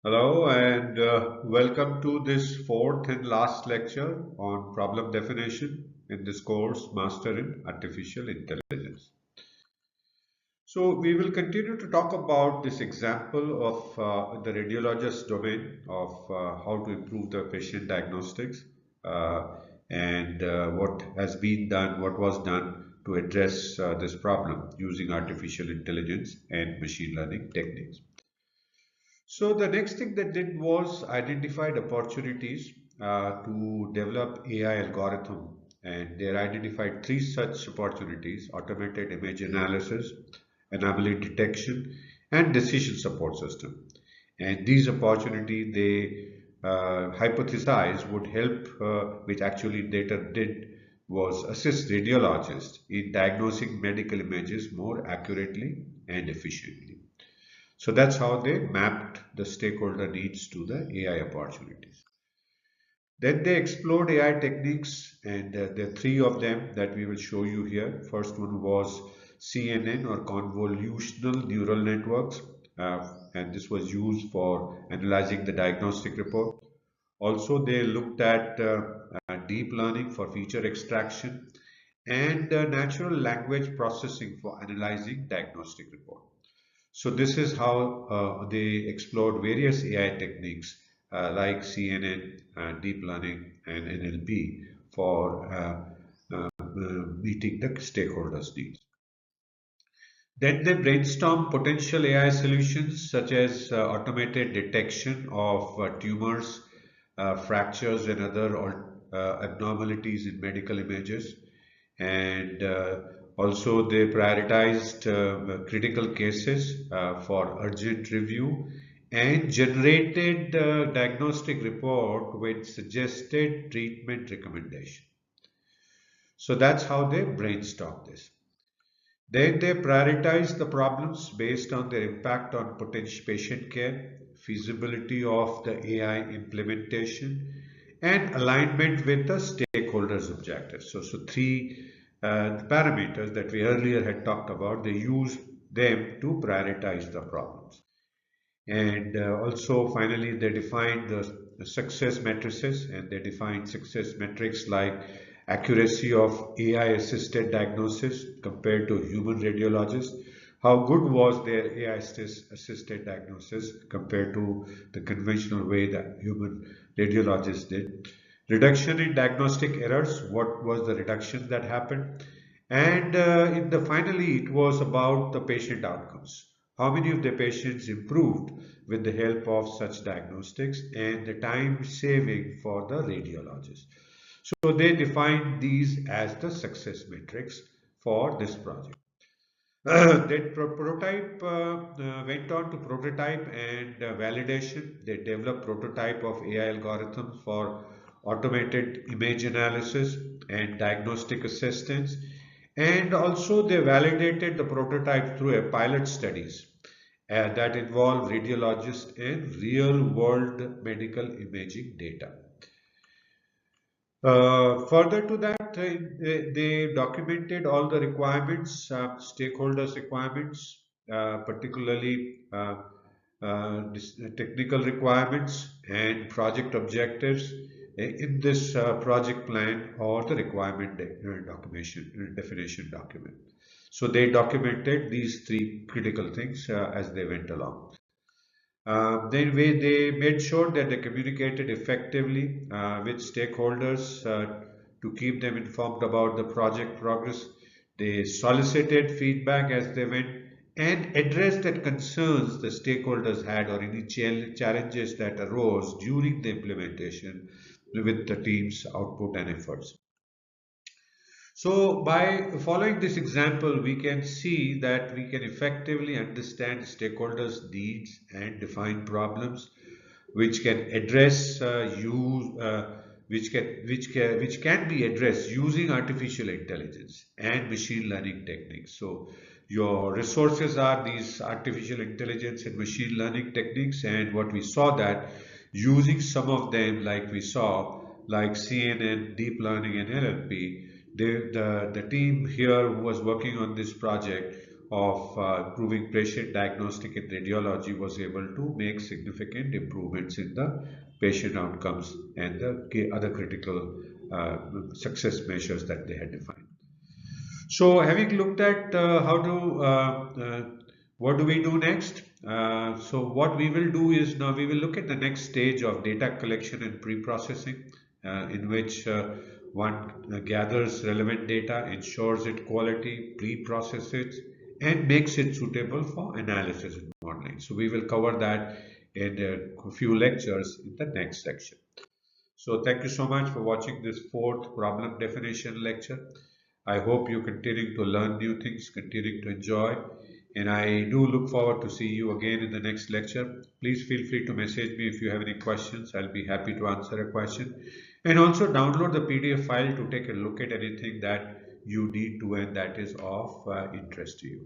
Hello and welcome to this fourth and last lecture on problem definition in this course Master in Artificial Intelligence. So we will continue to talk about this example of the radiologist domain of how to improve the patient diagnostics and what has been done, what was done to address this problem using artificial intelligence and machine learning techniques. So the next thing they did was identified opportunities to develop AI algorithm, and they identified three such opportunities: automated image analysis, anomaly detection, and decision support system. And these opportunities they hypothesized would help, which actually data did, was assist radiologists in diagnosing medical images more accurately and efficiently. So that's how they mapped the stakeholder needs to the AI opportunities. Then they explored AI techniques, and there are three of them that we will show you here. First one was CNN, or convolutional neural networks, and this was used for analyzing the diagnostic report. Also, they looked at deep learning for feature extraction and natural language processing for analyzing diagnostic report. So this is how they explored various AI techniques like CNN, deep learning, and NLP for meeting the stakeholders' needs. Then they brainstormed potential AI solutions such as automated detection of tumors, fractures, and other abnormalities in medical images. And also, they prioritized critical cases for urgent review and generated diagnostic report with suggested treatment recommendation. So that's how they brainstormed this. Then they prioritize the problems based on their impact on potential patient care, feasibility of the AI implementation, and alignment with the stakeholders' objectives. So three parameters that we earlier had talked about, they use them to prioritize the problems. And also, finally, they define the success matrices, and they define success metrics like accuracy of AI-assisted diagnosis compared to human radiologists. How good was their AI-assisted diagnosis compared to the conventional way that human radiologists did? Reduction in diagnostic errors. What was the reduction that happened? And in the finally, it was about the patient outcomes. How many of the patients improved with the help of such diagnostics and the time saving for the radiologist. So they defined these as the success metrics for this project. Then prototype went on to prototype and validation. They developed prototype of AI algorithms for automated image analysis and diagnostic assistance. And also they validated the prototype through a pilot studies that involve radiologists and real world medical imaging data. Further to that, they documented all the requirements, stakeholders' requirements, particularly technical requirements and project objectives in this project plan or the requirement definition document. So they documented these three critical things as they went along. They made sure that they communicated effectively with stakeholders to keep them informed about the project progress. They solicited feedback as they went and addressed the concerns the stakeholders had or any challenges that arose during the implementation with the team's output and efforts. So by following this example, we can see that we can effectively understand stakeholders' needs and define problems which can address which can be addressed using artificial intelligence and machine learning techniques. So your resources are these artificial intelligence and machine learning techniques, and what we saw that using some of them, like we saw, like CNN, deep learning, and NLP, the team here who was working on this project of proving patient diagnostic and radiology was able to make significant improvements in the patient outcomes and the other critical success measures that they had defined. So, having looked at what do we do next? So, what we will do is now we will look at the next stage of data collection and pre-processing, in which one gathers relevant data, ensures its quality, pre-processes it, and makes it suitable for analysis and modeling. So, we will cover that in a few lectures in the next section. So thank you so much for watching this fourth problem definition lecture. I hope you continue to learn new things, continue to enjoy, and I do look forward to see you again in the next lecture. Please feel free to message me if you have any questions. I'll be happy to answer a question. And also download the PDF file to take a look at anything that you need to and that is of interest to you.